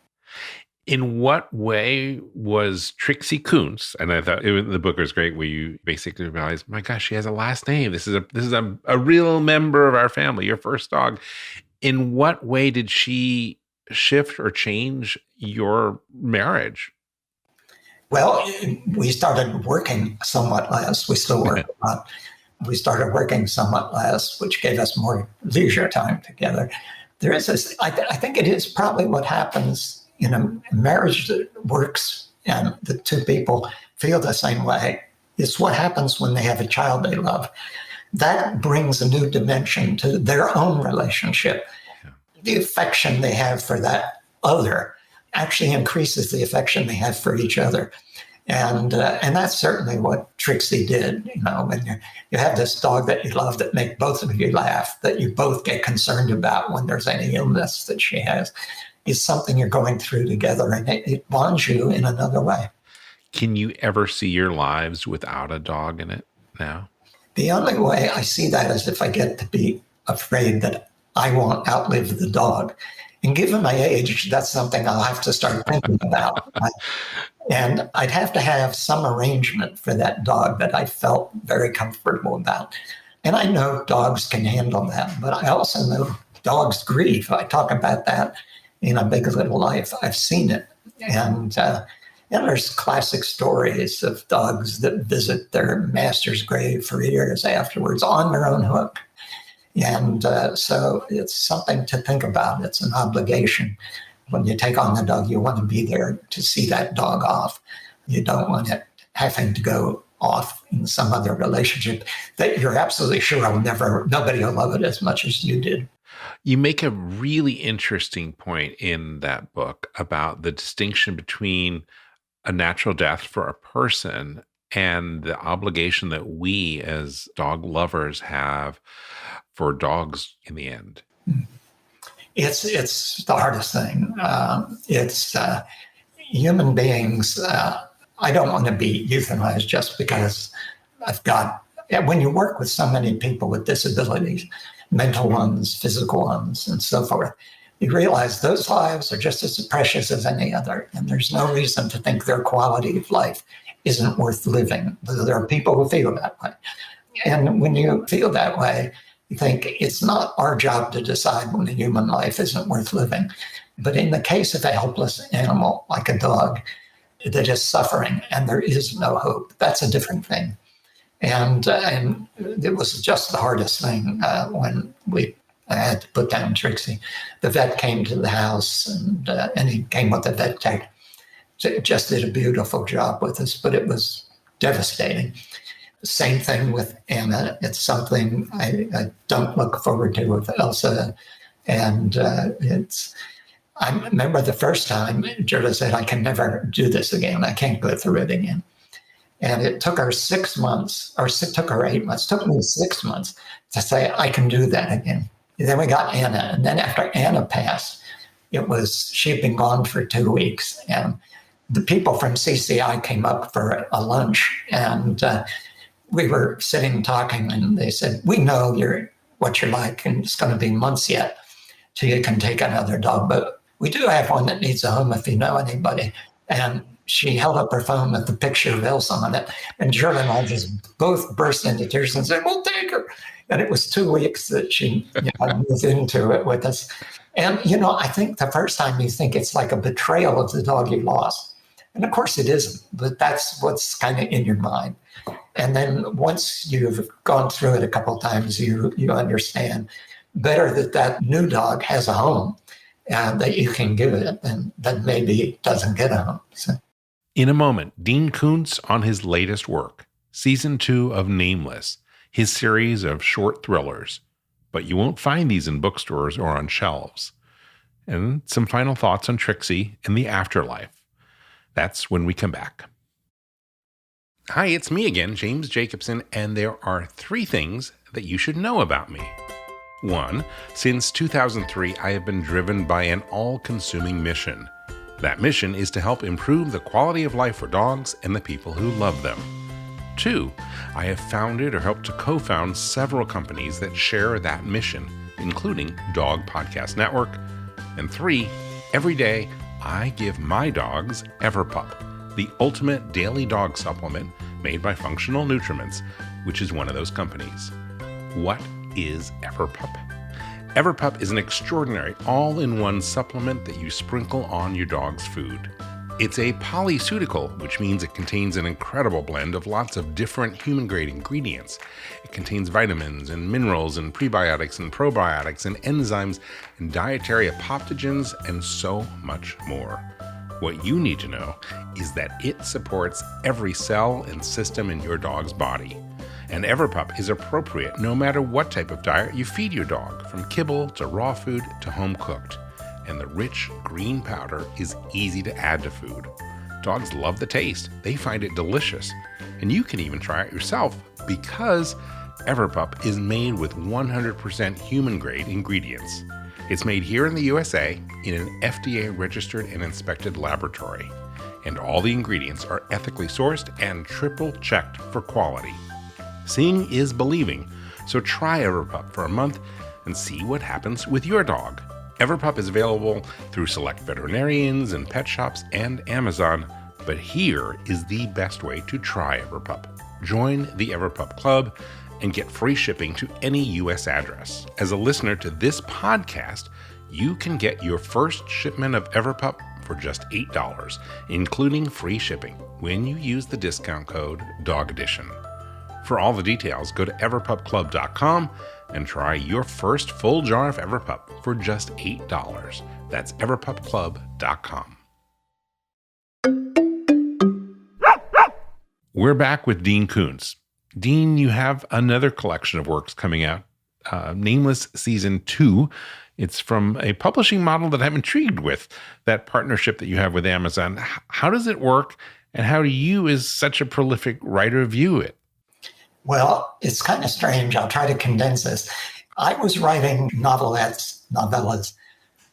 In what way was Trixie Kuntz, and I thought the book was great, where you basically realized, my gosh, she has a last name. This is a real member of our family, your first dog. In what way did she shift or change your marriage? Well, we started working somewhat less. We still work a lot. We started working somewhat less, which gave us more leisure time together. There is this, I think it is probably what happens in a marriage that works and the two people feel the same way. It's what happens when they have a child they love. That brings a new dimension to their own relationship. Yeah. The affection they have for that other actually increases the affection they have for each other. And that's certainly what Trixie did. You know, when you have this dog that you love that make both of you laugh, that you both get concerned about when there's any illness that she has, is something you're going through together, and it bonds you in another way. Can you ever see your lives without a dog in it now? The only way I see that is if I get to be afraid that I won't outlive the dog. And given my age, that's something I'll have to start thinking about. And I'd have to have some arrangement for that dog that I felt very comfortable about. And I know dogs can handle that, but I also know dogs grieve. I talk about that in A Big Little Life. I've seen it. And And there's classic stories of dogs that visit their master's grave for years afterwards on their own hook. And so it's something to think about. It's an obligation. When you take on the dog, you want to be there to see that dog off. You don't want it having to go off in some other relationship that you're absolutely sure nobody will love it as much as you did. You make a really interesting point in that book about the distinction between a natural death for a person and the obligation that we as dog lovers have for dogs in the end. It's the hardest thing. It's human beings. I don't want to be euthanized just because when you work with so many people with disabilities, mental ones, physical ones, and so forth, you realize those lives are just as precious as any other. And there's no reason to think their quality of life isn't worth living. There are people who feel that way. And when you feel that way, you think it's not our job to decide when a human life isn't worth living. But in the case of a helpless animal like a dog that is suffering and there is no hope, that's a different thing. And it was just the hardest thing when I had to put down Trixie. The vet came to the house and he came with the vet tech. Just did a beautiful job with us, but it was devastating. Same thing with Anna. It's something I don't look forward to with Elsa. And I remember the first time Gerda said, I can never do this again. I can't go through it again. And it took her 6 months, or it took her 8 months, it took me 6 months to say, I can do that again. And then we got Anna. And then after Anna passed, she'd been gone for 2 weeks. And the people from CCI came up for a lunch. And we were sitting talking, and they said, we know what you're like, and it's going to be months yet till you can take another dog. But we do have one that needs a home if you know anybody. And she held up her phone with the picture of Elsa on it. And Gerda and I just both burst into tears and said, we'll take her. And it was 2 weeks that she moved into it with us. And, I think the first time you think it's like a betrayal of the dog you lost. And of course it isn't, but that's what's kind of in your mind. And then once you've gone through it a couple of times, you understand better that new dog has a home that you can give it, and that maybe it doesn't get a home. So. In a moment, Dean Koontz on his latest work, Season 2 of Nameless, his series of short thrillers. But you won't find these in bookstores or on shelves. And some final thoughts on Trixie and the afterlife. That's when we come back. Hi, it's me again, James Jacobson, and there are 3 things that you should know about me. 1, since 2003, I have been driven by an all-consuming mission. That mission is to help improve the quality of life for dogs and the people who love them. 2, I have founded or helped to co-found several companies that share that mission, including Dog Podcast Network. And 3, every day, I give my dogs EverPup, the ultimate daily dog supplement made by Functional Nutriments, which is one of those companies. What is EverPup? EverPup is an extraordinary all-in-one supplement that you sprinkle on your dog's food. It's a polyceutical, which means it contains an incredible blend of lots of different human-grade ingredients. It contains vitamins and minerals and prebiotics and probiotics and enzymes and dietary adaptogens and so much more. What you need to know is that it supports every cell and system in your dog's body. And EverPup is appropriate no matter what type of diet you feed your dog, from kibble to raw food to home cooked. And the rich green powder is easy to add to food. Dogs love the taste. They find it delicious. And you can even try it yourself because EverPup is made with 100% human-grade ingredients. It's made here in the USA in an FDA-registered and inspected laboratory. And all the ingredients are ethically sourced and triple-checked for quality. Seeing is believing, so try EverPup for a month and see what happens with your dog. EverPup is available through select veterinarians and pet shops and Amazon, but here is the best way to try EverPup. Join the EverPup Club and get free shipping to any U.S. address. As a listener to this podcast, you can get your first shipment of EverPup for just $8, including free shipping, when you use the discount code Dog Edition. For all the details, go to everpupclub.com and try your first full jar of Everpup for just $8. That's everpupclub.com. We're back with Dean Koontz. Dean, you have another collection of works coming out, Nameless Season 2. It's from a publishing model that I'm intrigued with, that partnership that you have with Amazon. How does it work, and how do you, as such a prolific writer, view it? Well, it's kind of strange. I'll try to condense this. I was writing novellas,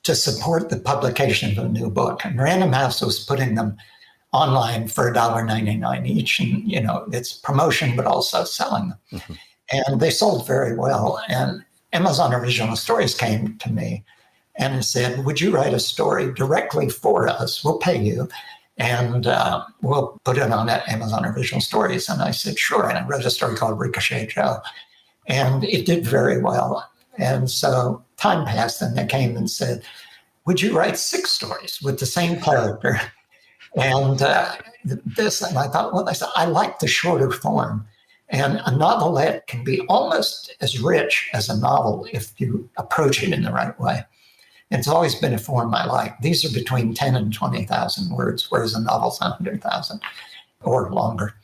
to support the publication of a new book. And Random House was putting them online for $1.99 each. And, it's promotion, but also selling them. Mm-hmm. And they sold very well. And Amazon Original Stories came to me and said, would you write a story directly for us? We'll pay you. And we'll put it on Amazon Original Stories. And I said, sure. And I wrote a story called Ricochet Joe. And it did very well. And so time passed, and they came and said, would you write 6 stories with the same character? And and I thought, well, I like the shorter form. And a novelette can be almost as rich as a novel if you approach it in the right way. It's always been a form I like. These are between 10 and 20,000 words, whereas a novel's 100,000 or longer.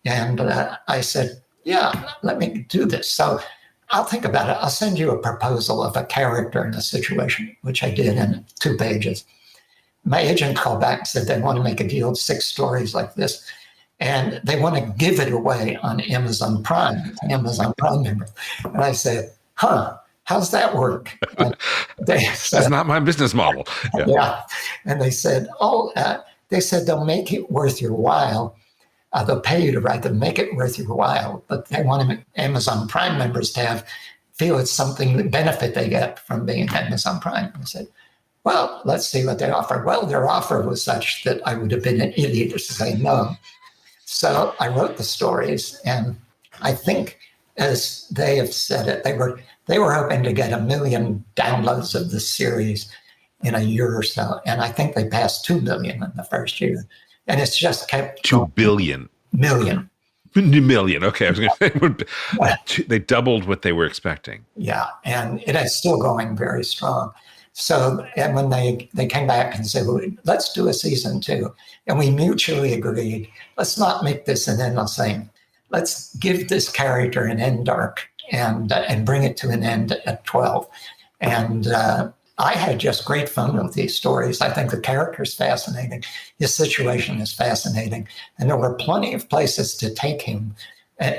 And I said, yeah, let me do this. So I'll think about it. I'll send you a proposal of a character in a situation, which I did in 2 pages. My agent called back and said they want to make a deal of 6 stories like this. And they want to give it away on Amazon Prime, Amazon Prime members. And I said, how's that work? That's not my business model. Yeah. And they said, they'll make it worth your while. They'll pay you to write them, make it worth your while. But they want Amazon Prime members to feel it's something, the benefit they get from being Amazon Prime. I said, well, let's see what they offer. Well, their offer was such that I would have been an idiot to say no. So I wrote the stories, and I think, as they have said it, they were hoping to get 1 million downloads of the series in a year or so, and I think they passed 2 million in the first year, and it's just kept 2 billion. Million. Okay, I was going to say they doubled what they were expecting. Yeah, and it is still going very strong. So, and when they came back and said, well, let's do a season 2. And we mutually agreed, let's not make this an endless thing. Let's give this character an end arc and bring it to an end at 12. And I had just great fun with these stories. I think the character's fascinating. His situation is fascinating. And there were plenty of places to take him.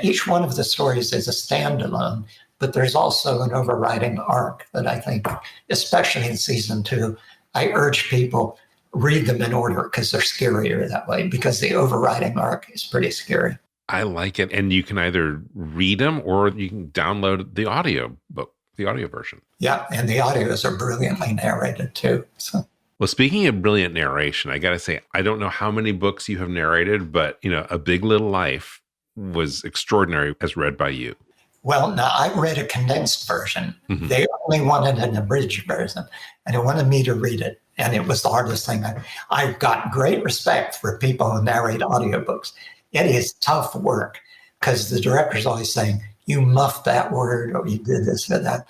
Each one of the stories is a standalone. But there's also an overriding arc that I think, especially in season 2, I urge people, read them in order because they're scarier that way, because the overriding arc is pretty scary. I like it. And you can either read them or you can download the audio book, the audio version. Yeah, and the audios are brilliantly narrated too. So. Well, speaking of brilliant narration, I got to say, I don't know how many books you have narrated, but, A Big Little Life was extraordinary as read by you. Well, now I read a condensed version. Mm-hmm. They only wanted an abridged version, and they wanted me to read it. And it was the hardest thing. I've got great respect for people who narrate audiobooks. It is tough work because the director's always saying, you muffed that word or you did this or that.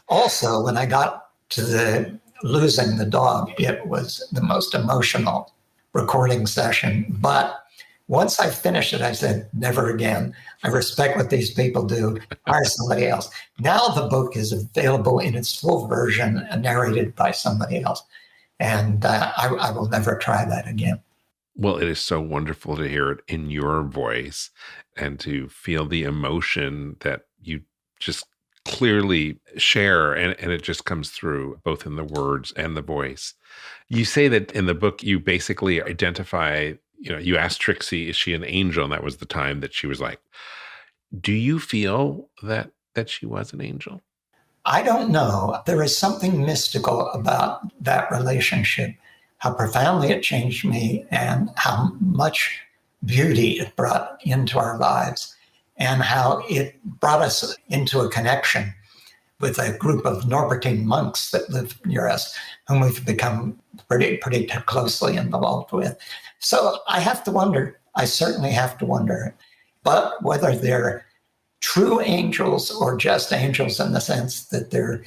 Also, when I got to losing the dog, it was the most emotional recording session. But once I finished it, I said, never again. I respect what these people do. Hire somebody else. Now the book is available in its full version, narrated by somebody else. And I will never try that again. Well, it is so wonderful to hear it in your voice and to feel the emotion that you just clearly share. And it just comes through both in the words and the voice. You say that in the book, you basically identify, you asked Trixie, is she an angel? And that was the time that she was like, do you feel that she was an angel? I don't know. There is something mystical about that relationship, how profoundly it changed me and how much beauty it brought into our lives and how it brought us into a connection with a group of Norbertine monks that live near us, whom we've become pretty closely involved with. So I have to wonder, I certainly have to wonder, but whether they're true angels or just angels in the sense that they're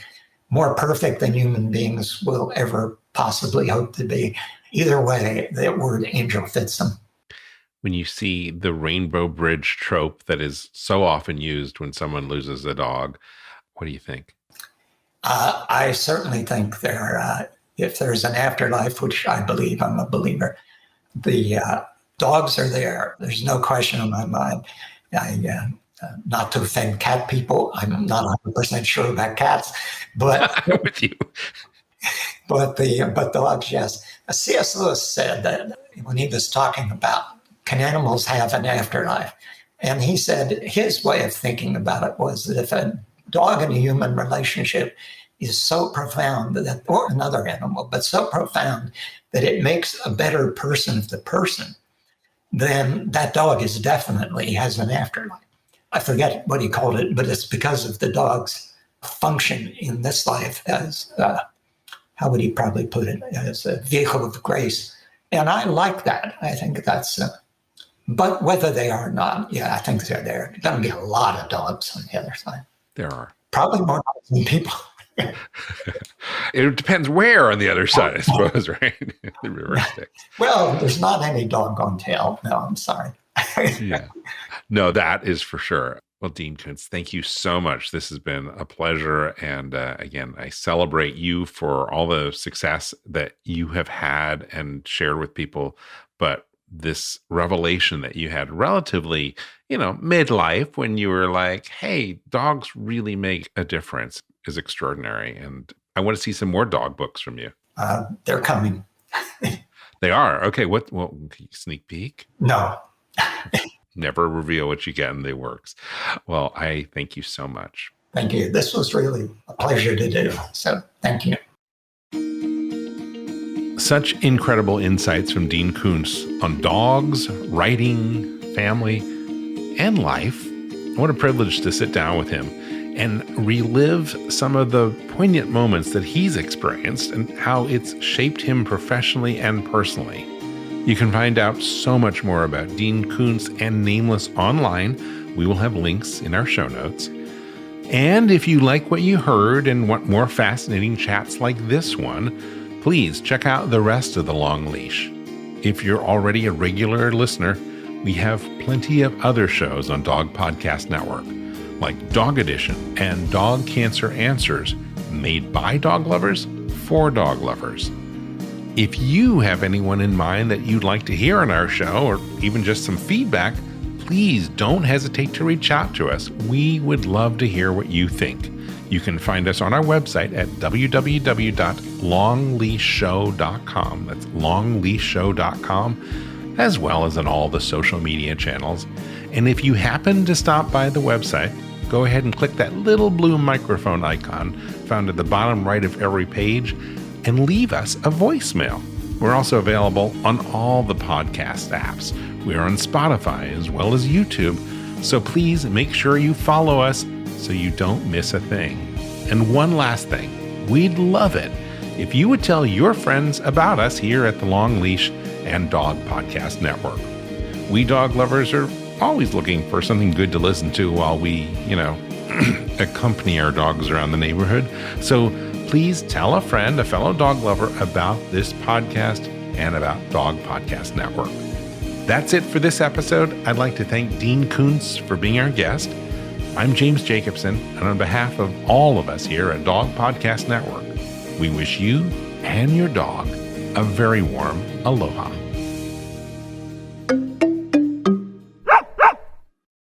more perfect than human beings will ever possibly hope to be. Either way, the word angel fits them. When you see the rainbow bridge trope that is so often used when someone loses a dog, what do you think? I certainly think if there's an afterlife, which I believe, I'm a believer, the dogs are there. There's no question in my mind. Not to offend cat people, I'm not 100% sure about cats, but with you. but dogs, yes. C.S. Lewis said that when he was talking about can animals have an afterlife, and he said his way of thinking about it was that if a dog and a human relationship is so profound that, or another animal, but so profound that it makes a better person of the person, then that dog definitely has an afterlife. I forget what he called it, but it's because of the dog's function in this life as, how would he probably put it, as a vehicle of grace. And I like that. I think that's, but whether they are or not, yeah, I think they're there. There's going to be a lot of dogs on the other side. There are. Probably more dogs than people. It depends where on the other side, I suppose, right? The river Styx. Well, there's not any doggone tail. No, I'm sorry. Yeah. No, that is for sure. Well, Dean Koontz, thank you so much. This has been a pleasure. And again, I celebrate you for all the success that you have had and shared with people. But this revelation that you had relatively, midlife when you were like, hey, dogs really make a difference is extraordinary. And I want to see some more dog books from you. They're coming. They are. Okay. What can you sneak peek? No. Never reveal what you get in the works. Well, I thank you so much. Thank you. This was really a pleasure to do. So thank you. Such incredible insights from Dean Koontz on dogs, writing, family, and life. What a privilege to sit down with him and relive some of the poignant moments that he's experienced and how it's shaped him professionally and personally. You can find out so much more about Dean Koontz and Nameless online. We will have links in our show notes. And if you like what you heard and want more fascinating chats like this one, please check out the rest of The Long Leash. If you're already a regular listener, we have plenty of other shows on Dog Podcast Network, like Dog Edition and Dog Cancer Answers, made by dog lovers for dog lovers. If you have anyone in mind that you'd like to hear on our show, or even just some feedback, please don't hesitate to reach out to us. We would love to hear what you think. You can find us on our website at www.longleashshow.com. That's longleashshow.com, as well as on all the social media channels. And if you happen to stop by the website, go ahead and click that little blue microphone icon found at the bottom right of every page and leave us a voicemail. We're also available on all the podcast apps. We are on Spotify as well as YouTube. So please make sure you follow us so you don't miss a thing. And one last thing, we'd love it if you would tell your friends about us here at the Long Leash and Dog Podcast Network. We dog lovers are always looking for something good to listen to while we, accompany our dogs around the neighborhood. So please tell a friend, a fellow dog lover, about this podcast and about Dog Podcast Network. That's it for this episode. I'd like to thank Dean Koontz for being our guest. I'm James Jacobson, and on behalf of all of us here at Dog Podcast Network, we wish you and your dog a very warm aloha.